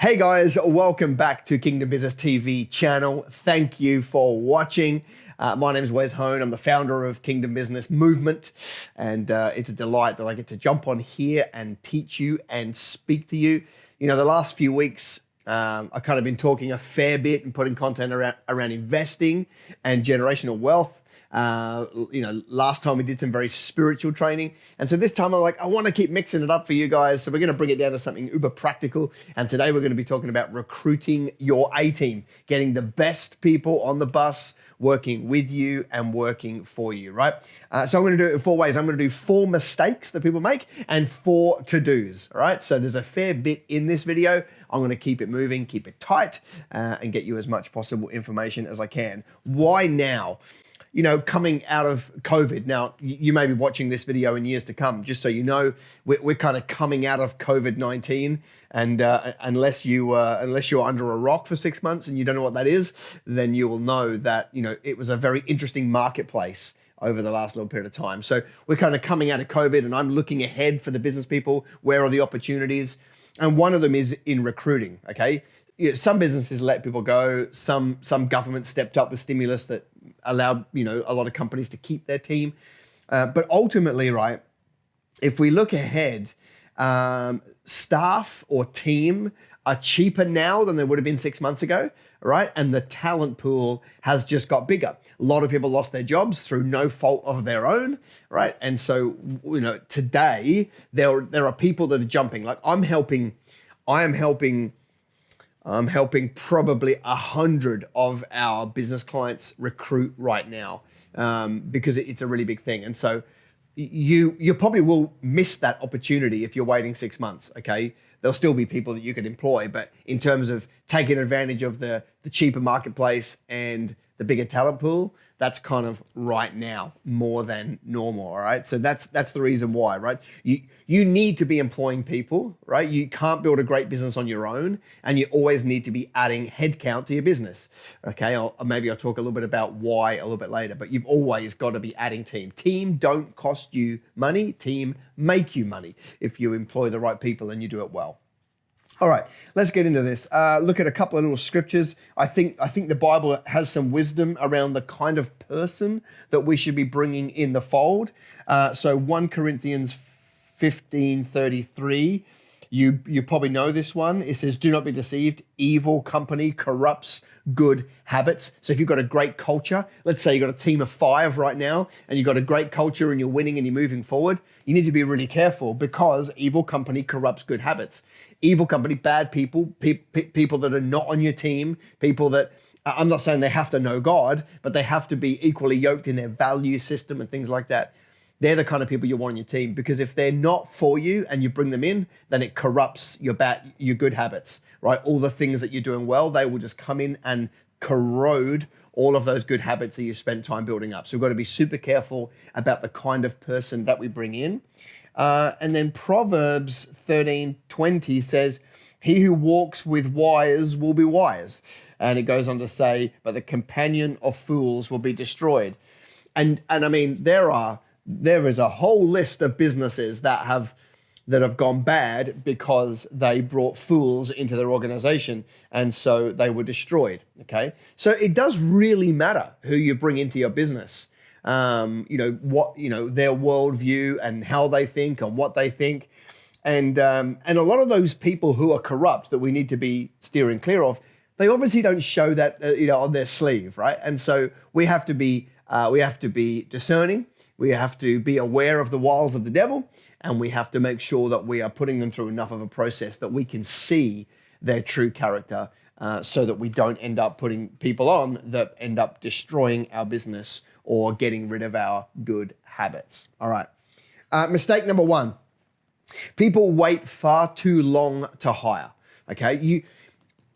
Hey guys, welcome back to Kingdom Business TV channel. Thank you for watching. My name is Wes Hone. I'm the founder of Kingdom Business Movement, and it's a delight that I get to jump on here and teach you and speak to you. You know, the last few weeks, I've kind of been talking a fair bit and putting content around investing and generational wealth. Last time we did some very spiritual training. And so this time I'm like, I want to keep mixing it up for you guys. So we're going to bring it down to something uber practical. And today we're going to be talking about recruiting your A-team, getting the best people on the bus, working with you and working for you, right? So I'm going to do it in 4 ways. I'm going to do 4 mistakes that people make and 4 to-dos, all right? So there's a fair bit in this video. I'm going to keep it moving, keep it tight, and get you as much possible information as I can. Why now? You know, coming out of COVID. Now, you may be watching this video in years to come. Just so you know, we're kind of coming out of COVID-19, and unless you're under a rock for 6 months and you don't know what that is, then you will know that it was a very interesting marketplace over the last little period of time. So we're kind of coming out of COVID, and I'm looking ahead for the business people. Where are the opportunities? And one of them is in recruiting. Okay. Some businesses let people go. Some governments stepped up with stimulus that allowed a lot of companies to keep their team. But ultimately, right, if we look ahead, staff or team are cheaper now than they would have been 6 months ago, right? And the talent pool has just got bigger. A lot of people lost their jobs through no fault of their own, right? And so today there are people that are jumping. Like I am helping probably 100 of our business clients recruit right now because it's a really big thing. And so you probably will miss that opportunity if you're waiting 6 months, okay? There'll still be people that you could employ, but in terms of taking advantage of the cheaper marketplace and the bigger talent pool, that's kind of right now more than normal, all right? So that's the reason why, right? You need to be employing people, right? You can't build a great business on your own, and you always need to be adding headcount to your business, okay? Maybe I'll talk a little bit about why a little bit later, but you've always got to be adding team. Team don't cost you money. Team make you money if you employ the right people and you do it well. All right, let's get into this. Look at a couple of little scriptures. I think the Bible has some wisdom around the kind of person that we should be bringing in the fold. So 1 Corinthians 15:33, you probably know this one. It says, "Do not be deceived. Evil company corrupts good habits." So if you've got a great culture, let's say you've got a team of 5 right now, and you've got a great culture and you're winning and you're moving forward, you need to be really careful because evil company corrupts good habits. Evil company, bad people, people that are not on your team, people that, I'm not saying they have to know God, but they have to be equally yoked in their value system and things like that. They're the kind of people you want on your team, because if they're not for you and you bring them in, then it corrupts your good habits, right? All the things that you're doing well, they will just come in and corrode all of those good habits that you've spent time building up. So we've got to be super careful about the kind of person that we bring in. And then Proverbs 13:20 says, "He who walks with wise will be wise." And it goes on to say, "But the companion of fools will be destroyed." And I mean, there is a whole list of businesses that have gone bad because they brought fools into their organization, and so they were destroyed. Okay, so it does really matter who you bring into your business. Their worldview and how they think and what they think, and a lot of those people who are corrupt that we need to be steering clear of, they obviously don't show that on their sleeve, right? And so we have to be discerning. We have to be aware of the wiles of the devil, and we have to make sure that we are putting them through enough of a process that we can see their true character, so that we don't end up putting people on that end up destroying our business or getting rid of our good habits. All right. Mistake number 1. People wait far too long to hire. Okay.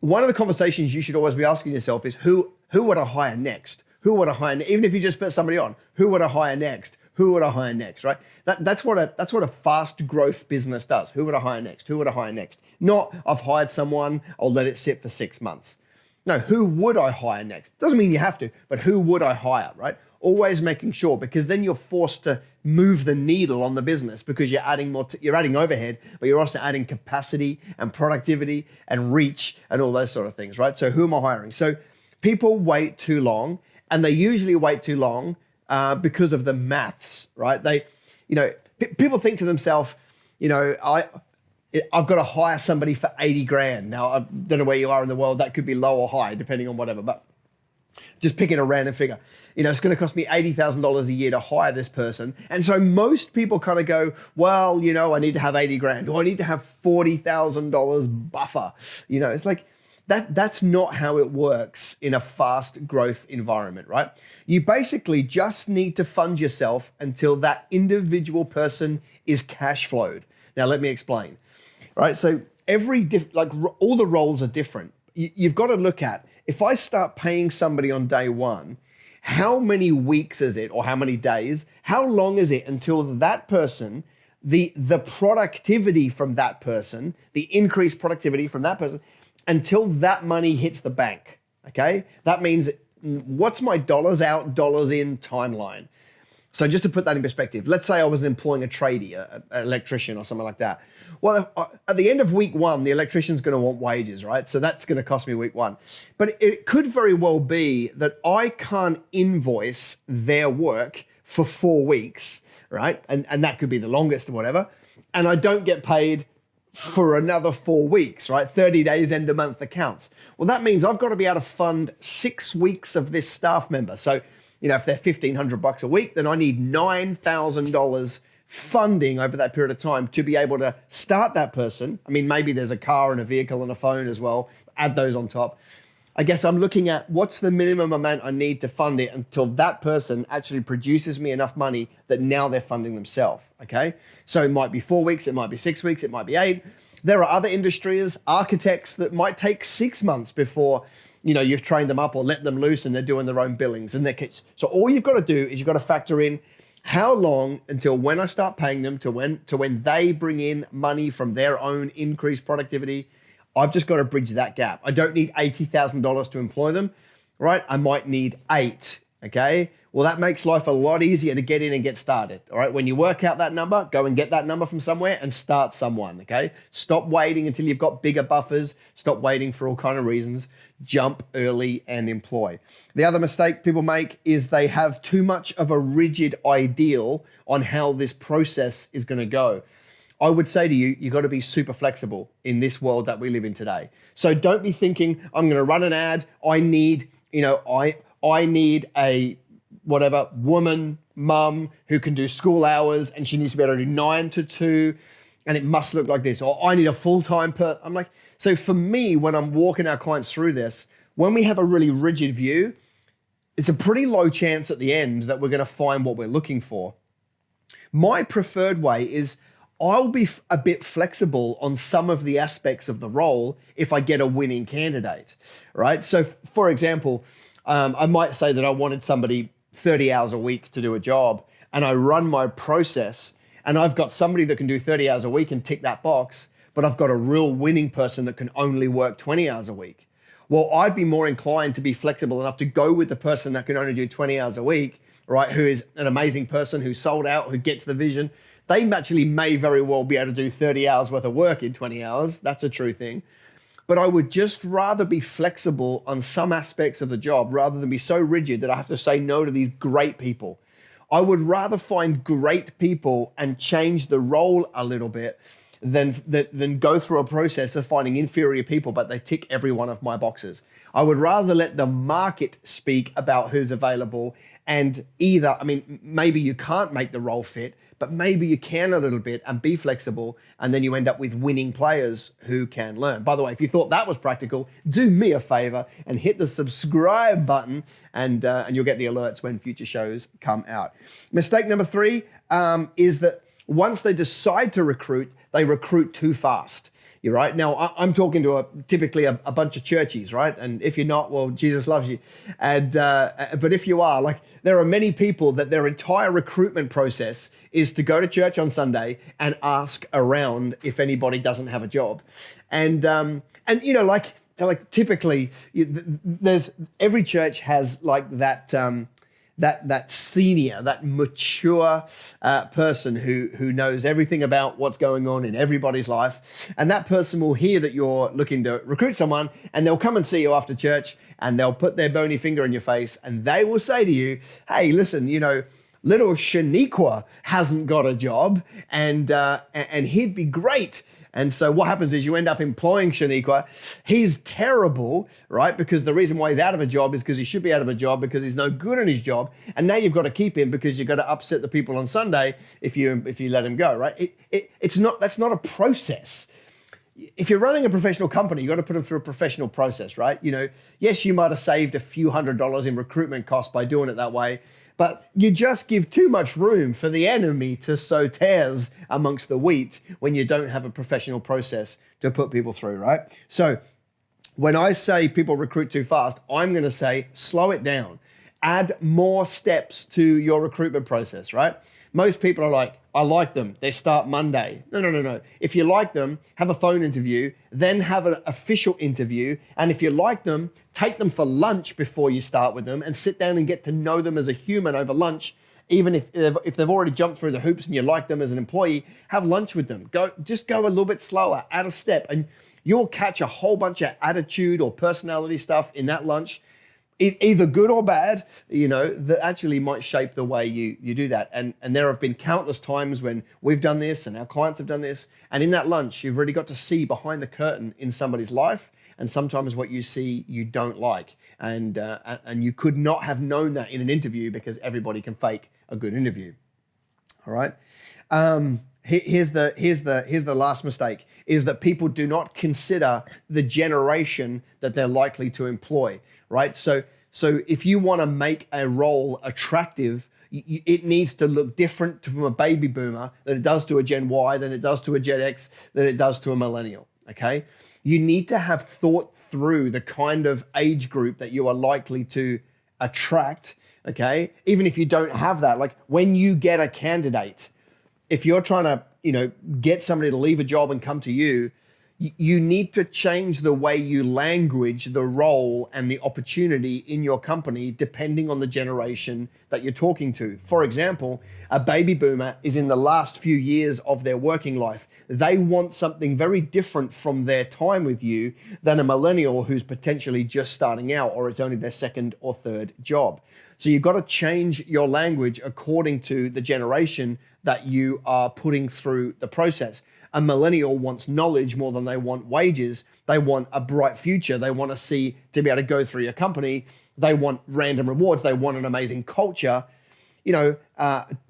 One of the conversations you should always be asking yourself is who would I hire next? Who would I hire? Even if you just put somebody on, who would I hire next? Who would I hire next? Right? That's what a fast growth business does. Who would I hire next? Who would I hire next? Not I've hired someone, I'll let it sit for 6 months. No, who would I hire next? Doesn't mean you have to, but who would I hire, right? Always making sure, because then you're forced to move the needle on the business because you're adding you're adding overhead, but you're also adding capacity and productivity and reach and all those sort of things, right? So who am I hiring? So people wait too long, and they usually wait too long because of the maths, right? People think to themselves, I've got to hire somebody for 80 grand. Now, I don't know where you are in the world. That could be low or high, depending on whatever, but just picking a random figure. It's going to cost me $80,000 a year to hire this person. And so most people kind of go, well, I need to have 80 grand, or I need to have $40,000 buffer. It's like, that's not how it works in a fast growth environment, right? You basically just need to fund yourself until that individual person is cash flowed. Now, let me explain, right? So all the roles are different. You've got to look at, if I start paying somebody on day one, how many weeks is it, or how many days? How long is it until that person, the productivity from that person, the increased productivity from that person, until that money hits the bank, okay? That means, what's my dollars out, dollars in timeline? So just to put that in perspective, let's say I was employing a tradie, an electrician or something like that. Well, at the end of week one, the electrician's going to want wages, right? So that's going to cost me week one. But it could very well be that I can't invoice their work for 4 weeks, right? And that could be the longest or whatever. And I don't get paid for another 4 weeks, right? 30 days, end of month accounts. Well, that means I've got to be able to fund 6 weeks of this staff member. So, if they're $1,500 a week, then I need $9,000 funding over that period of time to be able to start that person. I mean, maybe there's a car and a vehicle and a phone as well. Add those on top. I guess I'm looking at what's the minimum amount I need to fund it until that person actually produces me enough money that now they're funding themselves, okay? So it might be 4 weeks, it might be 6 weeks, it might be 8. There are other industries, architects, that might take 6 months before you've trained them up or let them loose and they're doing their own billings. So all you've got to do is you've got to factor in how long until when I start paying them to when they bring in money from their own increased productivity. I've just got to bridge that gap. I don't need $80,000 to employ them, right? I might need 8, okay? Well, that makes life a lot easier to get in and get started, all right? When you work out that number, go and get that number from somewhere and start someone, okay? Stop waiting until you've got bigger buffers. Stop waiting for all kind of reasons. Jump early and employ. The other mistake people make is they have too much of a rigid ideal on how this process is going to go. I would say to you, you've got to be super flexible in this world that we live in today. So don't be thinking, I'm going to run an ad. I need a whatever woman, mum who can do school hours and she needs to be able to do 9 to 2 and it must look like this. Or I need a full-time I'm like, so for me, when I'm walking our clients through this, when we have a really rigid view, it's a pretty low chance at the end that we're going to find what we're looking for. My preferred way is I'll be a bit flexible on some of the aspects of the role if I get a winning candidate, right? So for example, I might say that I wanted somebody 30 hours a week to do a job, and I run my process and I've got somebody that can do 30 hours a week and tick that box, but I've got a real winning person that can only work 20 hours a week. Well, I'd be more inclined to be flexible enough to go with the person that can only do 20 hours a week, right? Who is an amazing person, who's sold out, who gets the vision. They actually may very well be able to do 30 hours worth of work in 20 hours. That's a true thing. But I would just rather be flexible on some aspects of the job rather than be so rigid that I have to say no to these great people. I would rather find great people and change the role a little bit than go through a process of finding inferior people, but they tick every one of my boxes. I would rather let the market speak about who's available, and maybe you can't make the role fit, but maybe you can a little bit and be flexible, and then you end up with winning players who can learn. By the way, if you thought that was practical, do me a favor and hit the subscribe button, and you'll get the alerts when future shows come out. Mistake number 3 is that once they decide to recruit, they recruit too fast. You're right. Now, I'm talking to typically a bunch of churchies, right? And if you're not, well, Jesus loves you. And but if you are, like, there are many people that their entire recruitment process is to go to church on Sunday and ask around if anybody doesn't have a job. And typically, there's every church has like that that senior, that mature person who knows everything about what's going on in everybody's life. And that person will hear that you're looking to recruit someone, and they'll come and see you after church, and they'll put their bony finger in your face, and they will say to you, hey, listen, little Shaniqua hasn't got a job, and he'd be great. And so what happens is you end up employing Shaniqua. He's terrible, right? Because the reason why he's out of a job is because he should be out of a job because he's no good in his job. And now you've got to keep him because you've got to upset the people on Sunday if you let him go, right? That's not a process. If you're running a professional company, you've got to put them through a professional process, right? Yes, you might have saved a few $100s in recruitment costs by doing it that way, but you just give too much room for the enemy to sow tares amongst the wheat when you don't have a professional process to put people through, right? So when I say people recruit too fast, I'm going to say slow it down. Add more steps to your recruitment process, right? Most people are like, I like them. They start Monday. No. If you like them, have a phone interview, then have an official interview. And if you like them, take them for lunch before you start with them and sit down and get to know them as a human over lunch. Even if they've already jumped through the hoops and you like them as an employee, have lunch with them. Just go a little bit slower, add a step, and you'll catch a whole bunch of attitude or personality stuff in that lunch, either good or bad, that actually might shape the way you do that. And there have been countless times when we've done this and our clients have done this. And in that lunch, you've really got to see behind the curtain in somebody's life. And sometimes what you see, you don't like. And you could not have known that in an interview because everybody can fake a good interview. All right. Here's the last mistake is that people do not consider the generation that they're likely to employ, right? So if you want to make a role attractive, it needs to look different from a baby boomer than it does to a Gen Y, than it does to a Gen X, than it does to a millennial, okay? You need to have thought through the kind of age group that you are likely to attract, okay? Even if you don't have that, like when you get a candidate, if you're trying to, get somebody to leave a job and come to you, you need to change the way you language the role and the opportunity in your company depending on the generation that you're talking to. For example, a baby boomer is in the last few years of their working life. They want something very different from their time with you than a millennial who's potentially just starting out or it's only their second or third job. So you've got to change your language according to the generation that you are putting through the process. A millennial wants knowledge more than they want wages. They want a bright future. They want to be able to go through your company. They want random rewards. They want an amazing culture.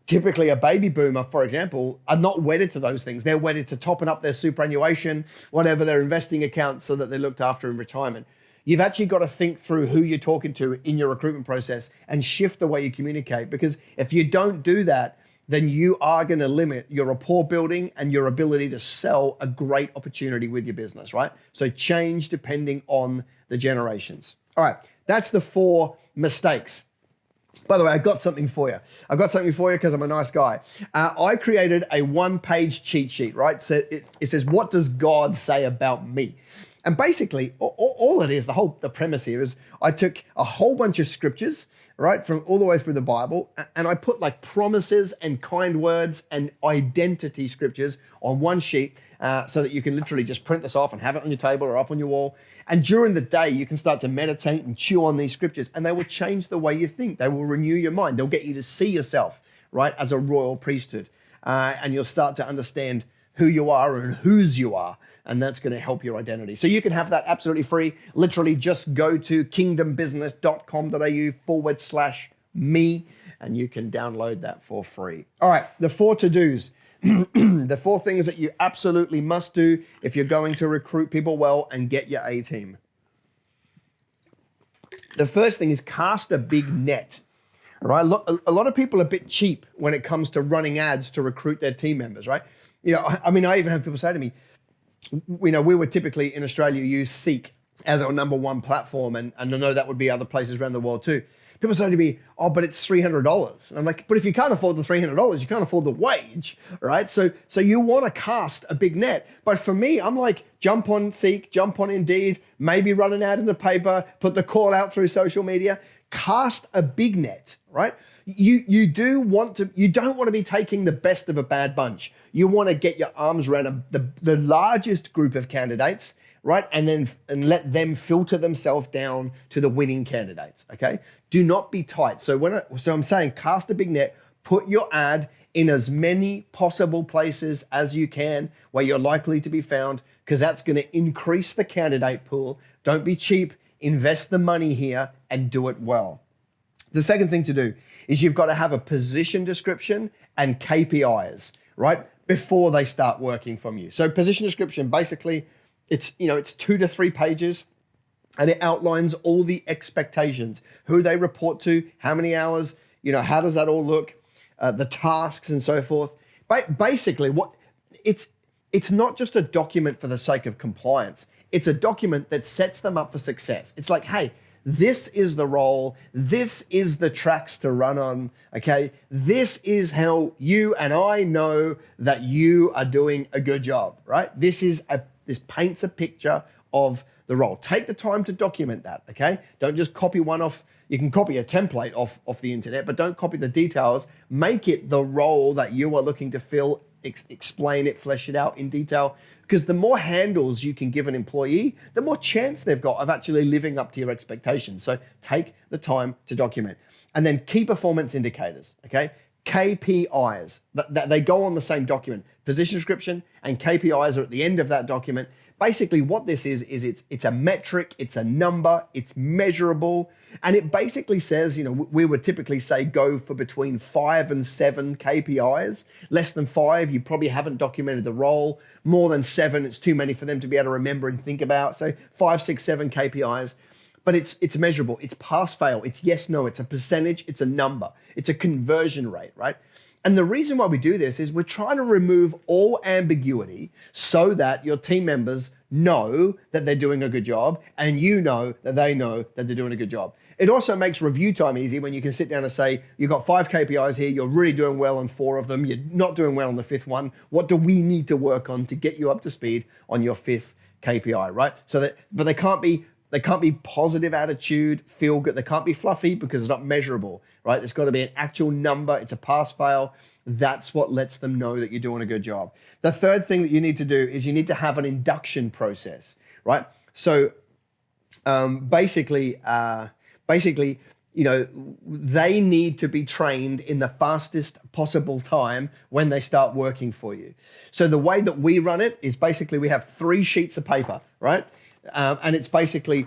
Typically a baby boomer, for example, are not wedded to those things. They're wedded to topping up their superannuation, whatever their investing account, so that they're looked after in retirement. You've actually got to think through who you're talking to in your recruitment process and shift the way you communicate. Because if you don't do that, then you are going to limit your rapport building and your ability to sell a great opportunity with your business, right? So change depending on the generations. All right, that's the 4 mistakes. By the way, I got something for you. Because I'm a nice guy. I created a 1-page cheat sheet, right? So it says, what does God say about me? And basically, all it is, the premise here is I took a whole bunch of scriptures, right, from all the way through the Bible, and I put like promises and kind words and identity scriptures on one sheet so that you can literally just print this off and have it on your table or up on your wall. And during the day, you can start to meditate and chew on these scriptures, and they will change the way you think. They will renew your mind. They'll get you to see yourself, right, as a royal priesthood. And you'll start to understand who you are and whose you are. And that's going to help your identity. So you can have that absolutely free. Literally just go to kingdombusiness.com.au/me and you can download that for free. All right, the 4 to-dos. The 4 things that you absolutely must do if you're going to recruit people well and get your A team. The first thing is cast a big net. All right, a lot of people are a bit cheap when it comes to running ads to recruit their team members, right? I even have people say to me, we would typically in Australia use Seek as our number 1 platform, and I know that would be other places around the world too. People say to me, oh, but it's $300. And I'm like, but if you can't afford the $300, you can't afford the wage, right? So you want to cast a big net. But for me, I'm like, jump on Seek, jump on Indeed, maybe run an ad in the paper, put the call out through social media, cast a big net, right? You don't want to be taking the best of a bad bunch. You want to get your arms around the largest group of candidates, right? And let them filter themselves down to the winning candidates, okay? Do not be tight. So I'm saying cast a big net, put your ad in as many possible places as you can where you're likely to be found, because that's going to increase the candidate pool. Don't be cheap, invest the money here and do it well. The second thing to do is you've got to have a position description and KPIs, right? Before they start working from you. So position description, basically, it's 2 to 3 pages and it outlines all the expectations, who they report to, how many hours, how does that all look, the tasks and so forth. Basically, it's not just a document for the sake of compliance. It's a document that sets them up for success. It's like, hey, this is the role. This is the tracks to run on, okay? This is how you and I know that you are doing a good job, right? This paints a picture of the role. Take the time to document that, okay? Don't just copy one off. You can copy a template off the internet, but don't copy the details. Make it the role that you are looking to fill, explain it, flesh it out in detail. Because the more handles you can give an employee, the more chance they've got of actually living up to your expectations. So take the time to document. And then key performance indicators, okay? KPIs, they go on the same document. Position description and KPIs are at the end of that document. Basically what this is it's a metric, it's a number, it's measurable, and it basically says, we would typically say go for between 5 and 7 KPIs. Less than 5, you probably haven't documented the role. More than 7, it's too many for them to be able to remember and think about. So 5, 6, 7 KPIs, but it's measurable, it's pass, fail, it's yes, no, it's a percentage, it's a number, it's a conversion rate, right? And the reason why we do this is we're trying to remove all ambiguity so that your team members know that they're doing a good job and you know that they know that they're doing a good job. It also makes review time easy when you can sit down and say, you've got 5 KPIs here, you're really doing well on 4 of them, you're not doing well on the 5th one. What do we need to work on to get you up to speed on your 5th KPI, right? But they can't be positive attitude, feel good. They can't be fluffy because it's not measurable, right? There's got to be an actual number. It's a pass fail. That's what lets them know that you're doing a good job. The third thing that you need to do is you need to have an induction process, right? So basically, they need to be trained in the fastest possible time when they start working for you. So the way that we run it is basically we have 3 sheets of paper, right? And it's basically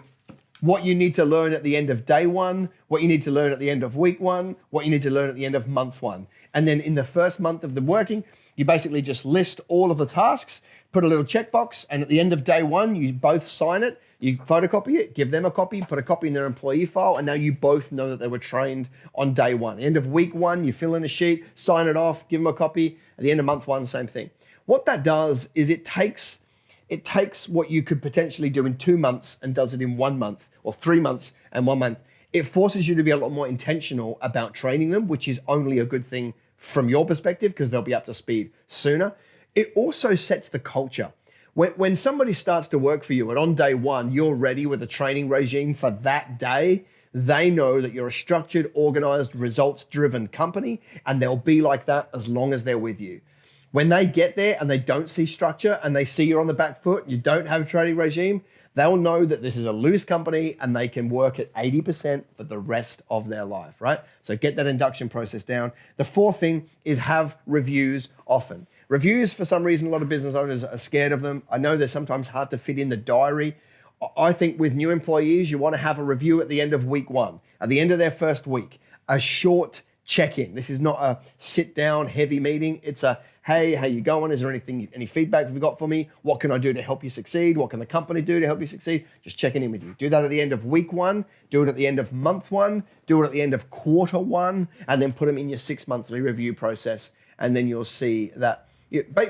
what you need to learn at the end of day 1, what you need to learn at the end of week 1, what you need to learn at the end of month 1. And then in the first month of the working, you basically just list all of the tasks, put a little checkbox, and at the end of day 1, you both sign it, you photocopy it, give them a copy, put a copy in their employee file, and now you both know that they were trained on day 1. End of week 1, you fill in a sheet, sign it off, give them a copy. At the end of month 1, same thing. What that does is it takes what you could potentially do in 2 months and does it in 1 month, or 3 months and 1 month. It forces you to be a lot more intentional about training them, which is only a good thing from your perspective because they'll be up to speed sooner. It also sets the culture. When somebody starts to work for you and on day 1, you're ready with a training regime for that day, they know that you're a structured, organized, results-driven company, and they'll be like that as long as they're with you. When they get there and they don't see structure and they see you're on the back foot, you don't have a training regime, they'll know that this is a loose company and they can work at 80% for the rest of their life, right? So get that induction process down. The 4th thing is have reviews often. Reviews, for some reason, a lot of business owners are scared of them. I know they're sometimes hard to fit in the diary. I think with new employees, you want to have a review at the end of week 1, at the end of their first week, a short check-in. This is not a sit-down heavy meeting. It's a, hey, how you going? Is there any feedback have you got for me? What can I do to help you succeed? What can the company do to help you succeed? Just checking in with you. Do that at the end of week 1, do it at the end of month 1, do it at the end of quarter 1, and then put them in your 6-monthly review process. And then you'll see that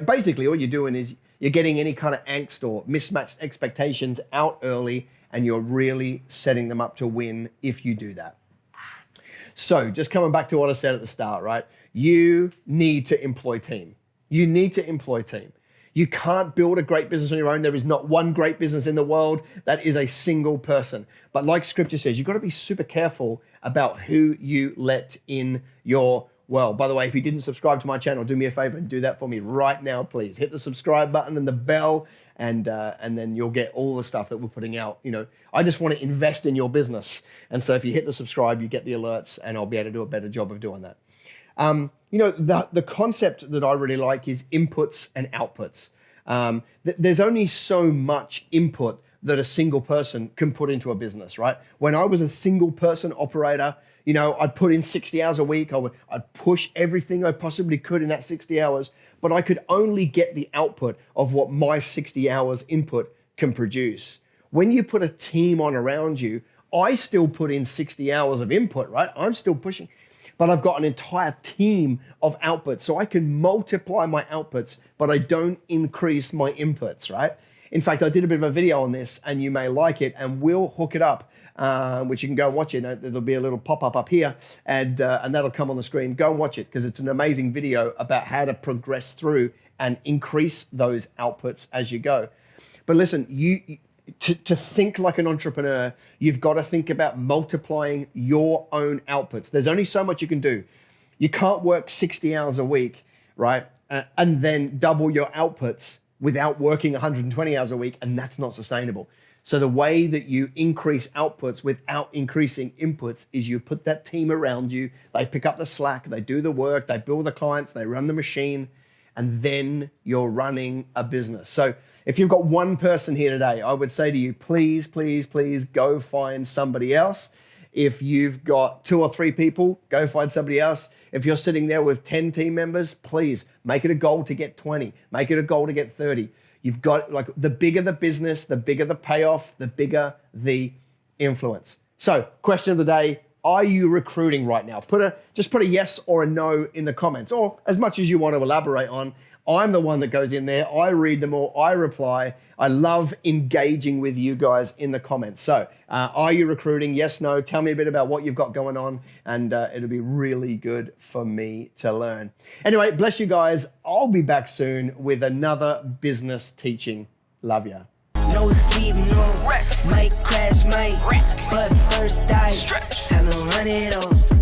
basically all you're doing is you're getting any kind of angst or mismatched expectations out early, and you're really setting them up to win if you do that. So just coming back to what I said at the start, right? You need to employ team. You need to employ team. You can't build a great business on your own. There is not one great business in the world that is a single person. But like scripture says, you've got to be super careful about who you let in your world. By the way, if you didn't subscribe to my channel, do me a favor and do that for me right now, please. Hit the subscribe button and the bell, and then you'll get all the stuff that we're putting out. You know, I just want to invest in your business. And so if you hit the subscribe, you get the alerts, and I'll be able to do a better job of doing that. You know, the concept that I really like is inputs and outputs. There's only so much input that a single person can put into a business, right? When I was a single person operator, you know, I'd put in 60 hours a week. I'd push everything I possibly could in that 60 hours, but I could only get the output of what my 60 hours input can produce. When you put a team on around you, I still put in 60 hours of input, right? I'm still pushing, but I've got an entire team of outputs. So I can multiply my outputs, but I don't increase my inputs, right? In fact, I did a bit of a video on this, and you may like it, and we'll hook it up, which you can go and watch it. There'll be a little pop-up up here, and that'll come on the screen. Go and watch it, because it's an amazing video about how to progress through and increase those outputs as you go. But listen, to think like an entrepreneur, you've got to think about multiplying your own outputs. There's only so much you can do. You can't work 60 hours a week, right? And then double your outputs without working 120 hours a week, and that's not sustainable. So the way that you increase outputs without increasing inputs is you put that team around you, they pick up the slack, they do the work, they bill the clients, they run the machine, and then you're running a business. So if you've got one person here today, I would say to you, please, please, please go find somebody else. If you've got 2 or 3 people, go find somebody else. If you're sitting there with 10 team members, please make it a goal to get 20. Make it a goal to get 30. You've got, like, the bigger the business, the bigger the payoff, the bigger the influence. So, question of the day, are you recruiting right now? Just put a yes or a no in the comments, or as much as you want to elaborate on. I'm the one that goes in there. I read them all. I reply. I love engaging with you guys in the comments. So are you recruiting? Yes, no. Tell me a bit about what you've got going on, and it'll be really good for me to learn. Anyway, bless you guys. I'll be back soon with another business teaching. Love ya. No sleep, no rest. Might crash, might wreck. But first I stretch. Tell 'em run it off.